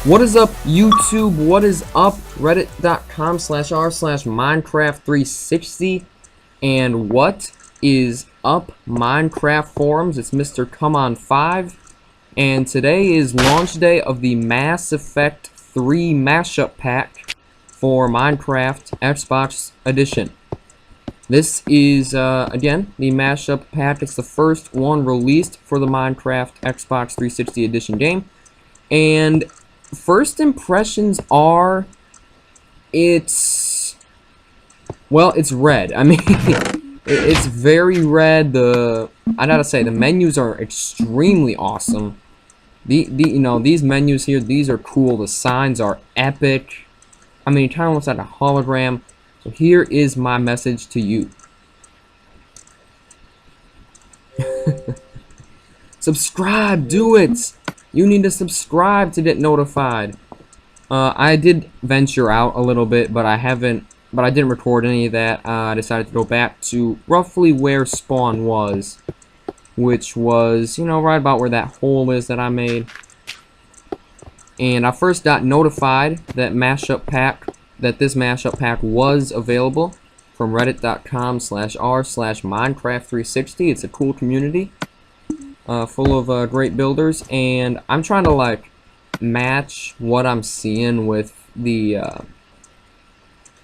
What is up, YouTube? What is up? Reddit.com/r/Minecraft360. And what is up, Minecraft forums? It's Mr. Come On 5. And today is launch day of the Mass Effect 3 mashup pack for Minecraft Xbox Edition. This is, again, the mashup pack. It's the first one released for the Minecraft Xbox 360 Edition game. And first impressions are, it's red. I mean, it's very red. I gotta say, the menus are extremely awesome. You know, these menus here, these are cool. The signs are epic. I mean, it kind of looks like a hologram. So here is my message to you. Subscribe, do it! You need to subscribe to get notified. I did venture out a little bit, but I didn't record any of that. I decided to go back to roughly where spawn was, which was, you know, right about where that hole is that I made. And I first got notified that this mashup pack was available from reddit.com/r/Minecraft360. It's a cool community. Full of great builders, and I'm trying to like match what I'm seeing with the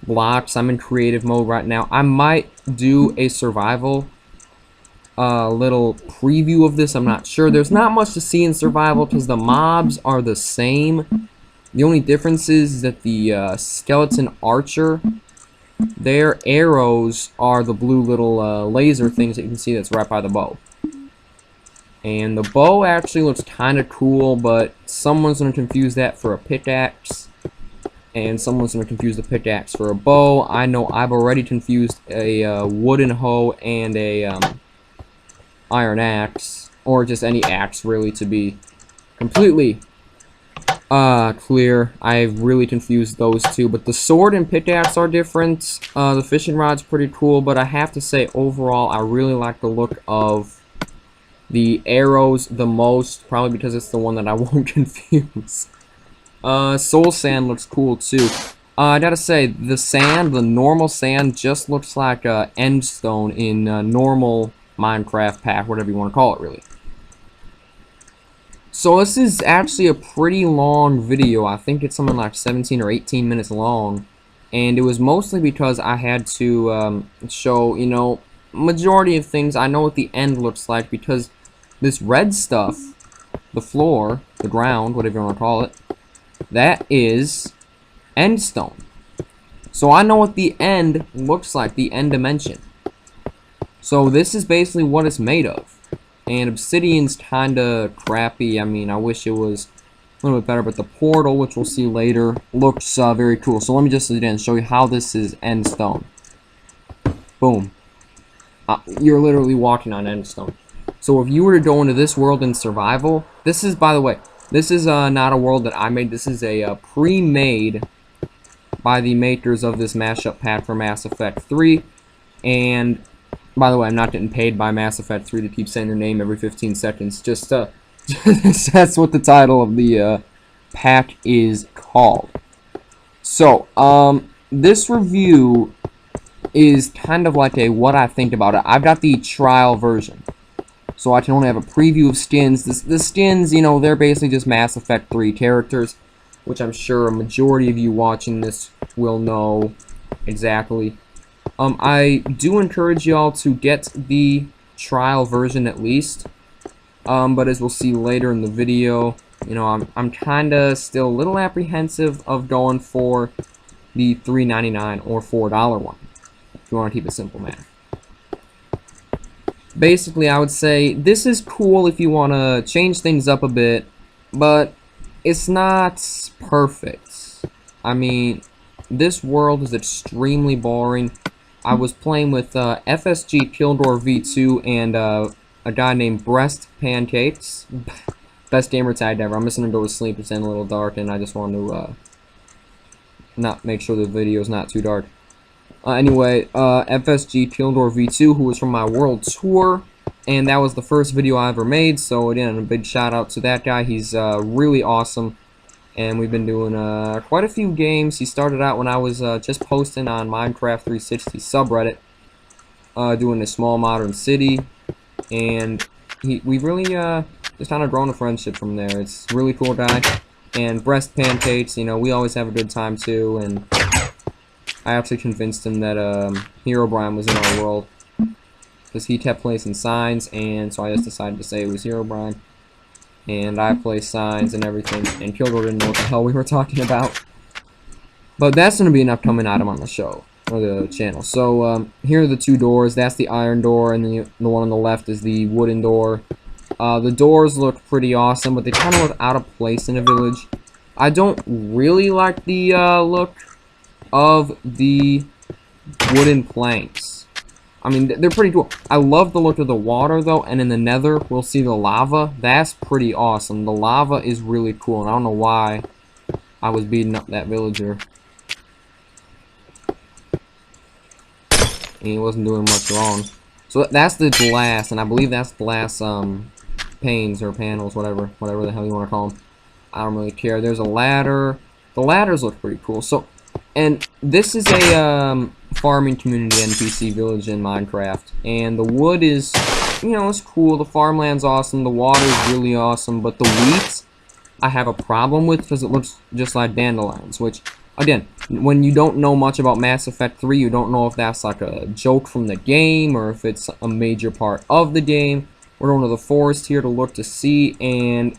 blocks. I'm in creative mode right now. I might do a survival little preview of this. I'm not sure. There's not much to see in survival because the mobs are the same. The only difference is that the skeleton archer, their arrows are the blue little laser things that you can see that's right by the bow. And the bow actually looks kind of cool, but someone's going to confuse that for a pickaxe. And someone's going to confuse the pickaxe for a bow. I know I've already confused a wooden hoe and a iron axe. Or just any axe, really, to be completely clear. I've really confused those two. But the sword and pickaxe are different. The fishing rod's pretty cool, but I have to say, overall, I really like the look of the arrows the most, probably because it's the one that I won't confuse. Soul sand looks cool too. I gotta say, the sand, the normal sand, just looks like end stone in normal Minecraft pack, whatever you want to call it, really. So this is actually a pretty long video. I think it's something like 17 or 18 minutes long, and it was mostly because I had to show, you know, majority of things. I know what the end looks like because this red stuff, the floor, the ground, whatever you want to call it, that is end stone. So I know what the end looks like, the end dimension. So this is basically what it's made of. And obsidian's kinda crappy. I mean, I wish it was a little bit better, but the portal, which we'll see later, looks very cool. So let me just again show you how this is end stone. Boom. You're literally walking on end stone. So if you were to go into this world in survival, this is, by the way, this is not a world that I made. This is a pre-made by the makers of this mashup pack for Mass Effect 3. And, by the way, I'm not getting paid by Mass Effect 3 to keep saying their name every 15 seconds. Just, that's what the title of the pack is called. So, this review is kind of like a what I think about it. I've got the trial version, so I can only have a preview of skins. The skins, you know, they're basically just Mass Effect 3 characters, which I'm sure a majority of you watching this will know exactly. I do encourage y'all to get the trial version at least, but as we'll see later in the video, you know, I'm kinda still a little apprehensive of going for the $3.99 or $4 one. If you want to keep it simple, man. Basically, I would say this is cool if you want to change things up a bit, but it's not perfect. I mean, this world is extremely boring. I was playing with FSG Kildor V2 and a guy named Breast Pancakes. Best gamer tag ever. I'm just gonna go to sleep. It's getting a little dark, and I just want to not make sure the video is not too dark. Anyway, FSG Kildor V2, who was from my world tour, and that was the first video I ever made, so again, a big shout out to that guy. He's really awesome. and we've been doing quite a few games. He started out when I was just posting on Minecraft 360 subreddit, doing a small modern city, and we really just kind of grown a friendship from there. It's a really cool guy. And breast pancakes, you know, we always have a good time too. And I actually convinced him that Herobrine was in our world, because he kept placing signs, and so I just decided to say it was Herobrine. And I placed signs and everything, and Kildor didn't know what the hell we were talking about. But that's going to be an upcoming item on the show, or the channel. So here are the two doors. That's the iron door, and then the one on the left is the wooden door. The doors look pretty awesome, but they kind of look out of place in a village. I don't really like the look of the wooden planks. I mean, they're pretty cool. I love the look of the water, though, and in the nether, we'll see the lava. That's pretty awesome. The lava is really cool, and I don't know why I was beating up that villager. And he wasn't doing much wrong. So that's the glass, and I believe that's glass, panes or panels, whatever the hell you want to call them. I don't really care. There's a ladder. The ladders look pretty cool. So, and this is a farming community NPC village in Minecraft, and the wood is, you know, it's cool. The farmland's awesome. The water is really awesome, but the wheat I have a problem with because it looks just like dandelions. Which, again, when you don't know much about Mass Effect 3, you don't know if that's like a joke from the game or if it's a major part of the game. We're going to the forest here to look to see, and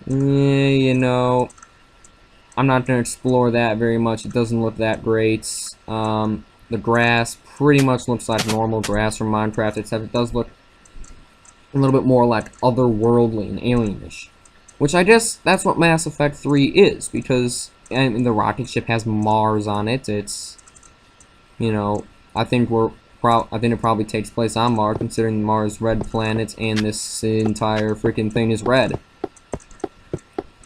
you know, I'm not going to explore that very much. It doesn't look that great. The grass pretty much looks like normal grass from Minecraft, except it does look a little bit more like otherworldly and alienish. Which I guess that's what Mass Effect 3 is, because the rocket ship has Mars on it. It's, you know, I think it probably takes place on Mars, considering Mars red planets and this entire freaking thing is red.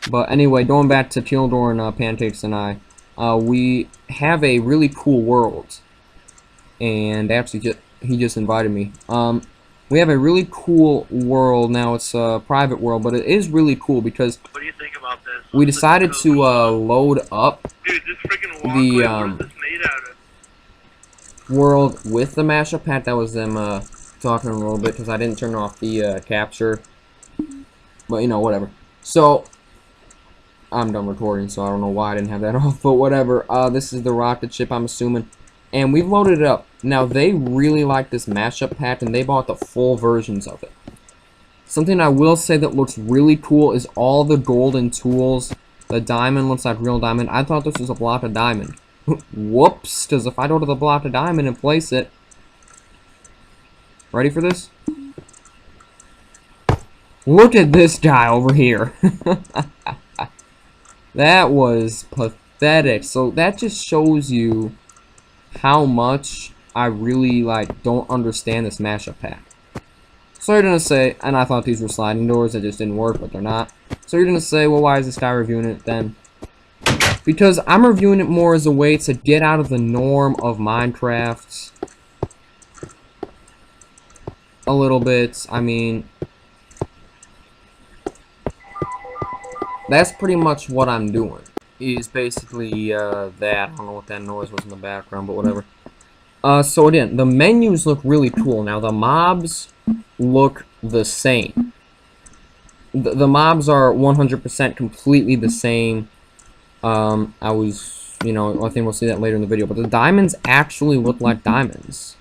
But anyway, going back to Kildor and Pancakes and I, we have a really cool world. And actually, he just invited me. We have a really cool world. Now, it's a private world, but it is really cool because what do you think about this? We decided to load up Dude, this freaking walkway, what is this made out of? World with the mashup pack. That was them talking a little bit because I didn't turn off the capture, but you know, whatever. So I'm done recording, so I don't know why I didn't have that off, but whatever. This is the rocket ship, I'm assuming, and we've loaded it up. Now they really like this mashup pack, and they bought the full versions of it. Something I will say that looks really cool is all the golden tools. The diamond looks like real diamond. I thought this was a block of diamond. Whoops, because if I go to the block of diamond and place it... Ready for this? Look at this guy over here. That was pathetic. So that just shows you how much I really, like, don't understand this mashup pack. So you're gonna say, and I thought these were sliding doors that just didn't work, but they're not. So you're gonna say, well, why is this guy reviewing it then? Because I'm reviewing it more as a way to get out of the norm of Minecraft a little bit. I mean, that's pretty much what I'm doing. Is basically that. I don't know what that noise was in the background, but whatever. So again, the menus look really cool. Now the mobs look the same. The mobs are 100% completely the same. You know, I think we'll see that later in the video, but the diamonds actually look like diamonds.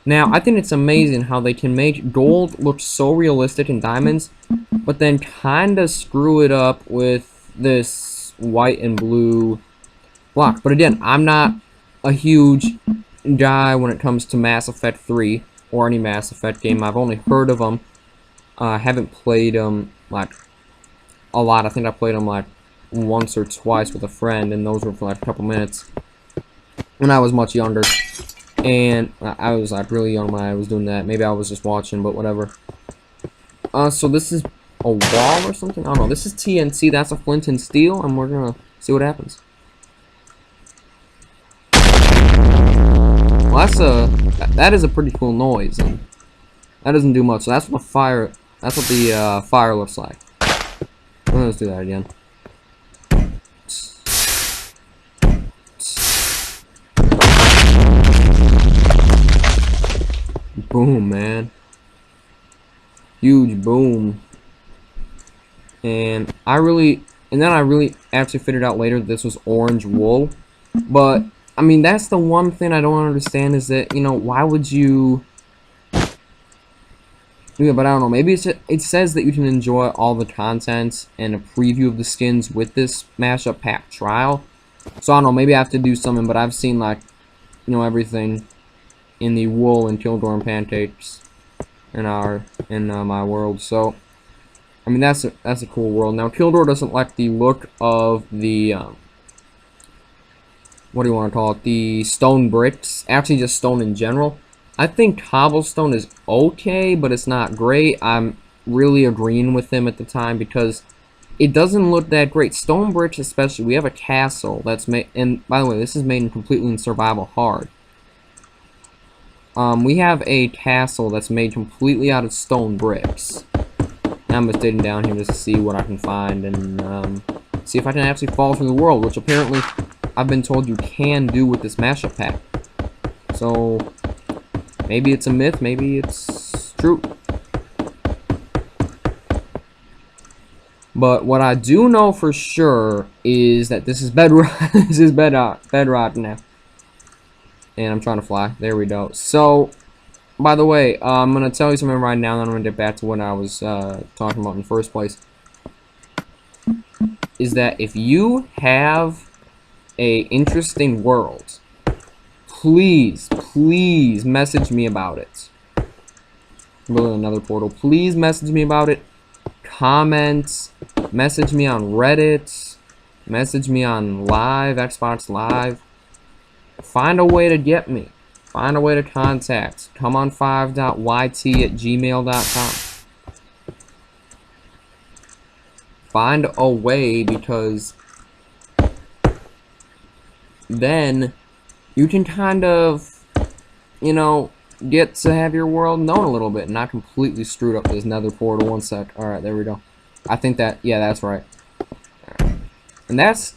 Now, I think it's amazing how they can make gold look so realistic in diamonds, but then kind of screw it up with this white and blue block. But again, I'm not a huge guy when it comes to Mass Effect 3 or any Mass Effect game. I've only heard of them. I haven't played them, like, a lot. I think I played them, like, once or twice with a friend, and those were for, like, a couple minutes when I was much younger. And I was, like, really young when I was doing that. Maybe I was just watching, but whatever. So this is a wall or something? I don't know. This is TNT. That's a flint and steel, and we're gonna see what happens. Well, that is a pretty cool noise, and that doesn't do much. So that's what the fire looks like. Let's do that again. boom, man. Huge boom. And then I really actually figured out later that this was orange wool. But I mean, that's the one thing I don't understand is that, you know, why would you? Yeah, but I don't know. Maybe it says that you can enjoy all the content and a preview of the skins with this mashup pack trial. So I don't know. Maybe I have to do something. But I've seen, like, you know, everything in the wool and Kildor and pancakes in my world. So I mean, that's a cool world. Now Kildor doesn't like the look of the what do you want to call it? The stone bricks. Actually, just stone in general. I think cobblestone is okay, but it's not great. I'm really agreeing with him at the time because it doesn't look that great. Stone bricks, especially. We have a castle that's made, and by the way, this is made completely in survival hard. We have a castle that's made completely out of stone bricks. And I'm just digging down here just to see what I can find and see if I can actually fall through the world, which apparently I've been told you can do with this mashup pack. So maybe it's a myth, maybe it's true. But what I do know for sure is that this is bedrock. This is bedrock now. And I'm trying to fly. There we go. So, by the way, I'm going to tell you something right now, and then I'm going to get back to what I was talking about in the first place. Is that if you have a interesting world, please message me about it. Really, another portal. Please message me about it. Comment. Message me on Reddit. Message me on Live, Xbox Live. Find a way to get me. Find a way to contact. comeon5.yt@gmail.com. Find a way, because then you can kind of, you know, get to have your world known a little bit and not completely screwed up this nether portal. One sec. Alright, there we go. I think that, yeah, that's right. Right. And that's,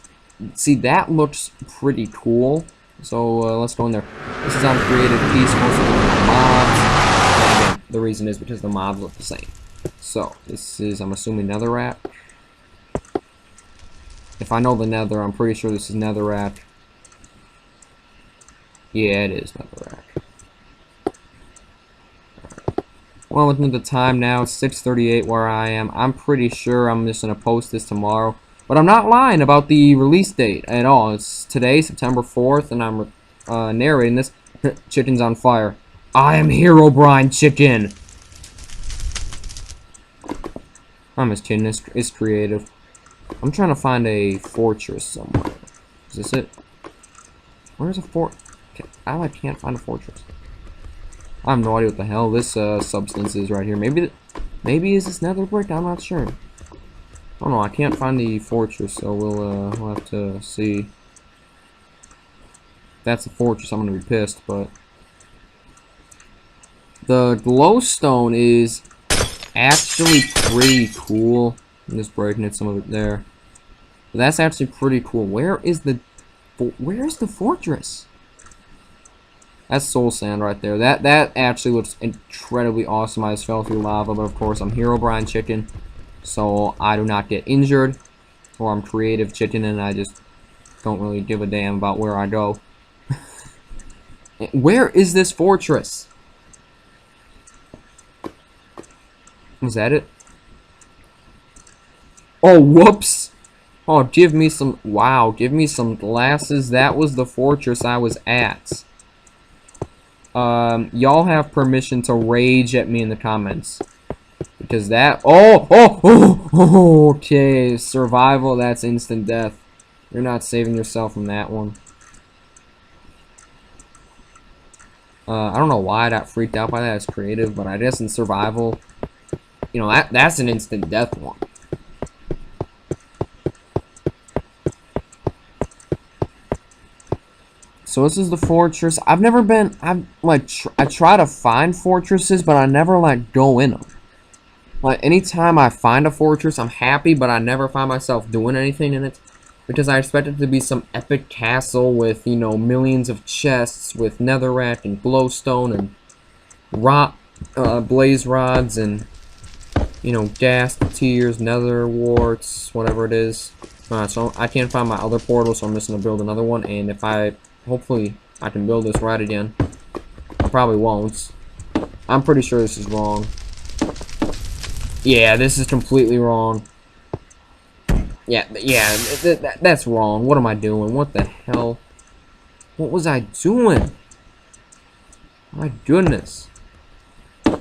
see, that looks pretty cool. So let's go in there. This is on creative piece, mostly with mobs. And again, the reason is because the mobs look the same. So this is, I'm assuming, netherrack. If I know the nether, I'm pretty sure this is netherrack. Yeah, it is netherrack. Right. Well, looking at the time now, it's 6:38 where I am. I'm pretty sure I'm just gonna post this tomorrow. But I'm not lying about the release date at all. It's today, September 4th, and I'm narrating this. Chicken's on fire. I am Herobrine Chicken. I'm just kidding. It's creative. I'm trying to find a fortress somewhere. Is this it? Where's a fort? I can't find a fortress. I have no idea what the hell this substance is right here. Maybe is this nether brick? I'm not sure. Oh no, I can't find the fortress, so we'll have to see. If that's the fortress, I'm gonna be pissed, but the glowstone is actually pretty cool. I'm just breaking it, some of it there. But that's actually pretty cool. Where is the fortress? That's soul sand right there. That actually looks incredibly awesome. I just fell through lava, but of course I'm Herobrine Chicken, so I do not get injured, or I'm creative chicken and I just don't really give a damn about where I go. Where is this fortress? Was that it? Oh, whoops. Oh, give me some, wow, give me some glasses. That was the fortress I was at. Y'all have permission to rage at me in the comments. Because that, okay, survival, that's instant death. You're not saving yourself from that one. I don't know why I got freaked out by that. It's creative, but I guess in survival, you know, that's an instant death one. So this is the fortress. I've never been, I try to find fortresses, but I never, like, go in them. Like, anytime I find a fortress, I'm happy, but I never find myself doing anything in it. Because I expect it to be some epic castle with, you know, millions of chests with netherrack and glowstone and, blaze rods and, you know, gas tiers, nether warts, whatever it is. So I can't find my other portal, so I'm just gonna build another one. And if hopefully I can build this right again. I probably won't. I'm pretty sure this is wrong. Yeah, this is completely wrong. Yeah, that's wrong. What am I doing? What the hell? What was I doing? My goodness. I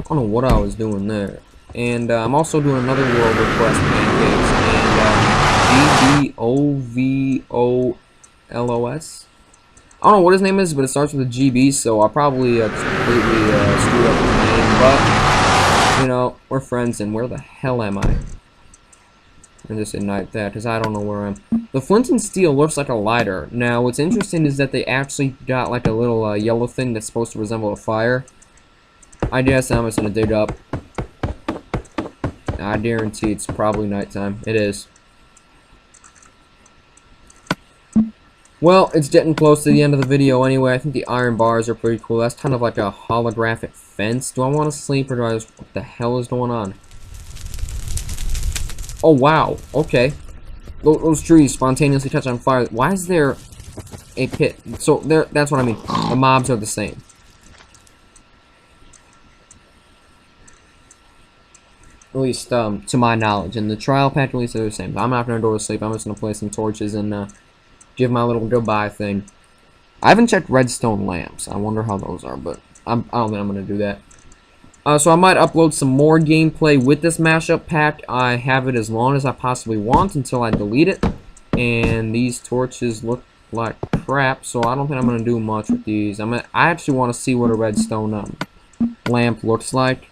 don't know what I was doing there. And I'm also doing another world request pancakes. And GBOVOLOS. I don't know what his name is, but it starts with a GB, so I probably completely screwed up his name. But, you know, we're friends, and where the hell am I? And just ignite that, because I don't know where I am. The flint and steel looks like a lighter. Now, what's interesting is that they actually got like a little yellow thing that's supposed to resemble a fire. I guess I'm just going to dig up. I guarantee it's probably nighttime. It is. Well, it's getting close to the end of the video anyway. I think the iron bars are pretty cool. That's kind of like a holographic fence. Do I want to sleep, or do I just... What the hell is going on? Oh, wow. Okay. Those trees spontaneously catch on fire. Why is there a pit? So, that's what I mean. The mobs are the same. At least, to my knowledge. And the trial pack, at least, they're the same. I'm not going to go to sleep. I'm just going to place some torches and, give my little goodbye thing. I haven't checked redstone lamps. I wonder how those are, but I don't think I'm going to do that. So I might upload some more gameplay with this mashup pack. I have it as long as I possibly want until I delete it. And these torches look like crap, so I don't think I'm going to do much with these. I actually want to see what a redstone lamp looks like.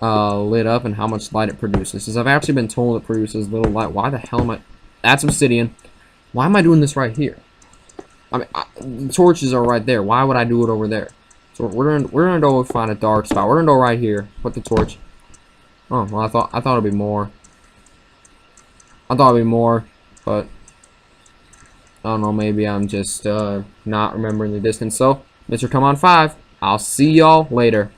Lit up, and how much light it produces. Because I've actually been told it produces little light. Why the hell am I... That's obsidian. Why am I doing this right here? I mean, the torches are right there. Why would I do it over there? So we're gonna go find a dark spot. We're gonna go right here. Put the torch. Oh well, I thought it'd be more. I thought it'd be more, but I don't know. Maybe I'm just not remembering the distance. So, Mr. Come on 5. I'll see y'all later.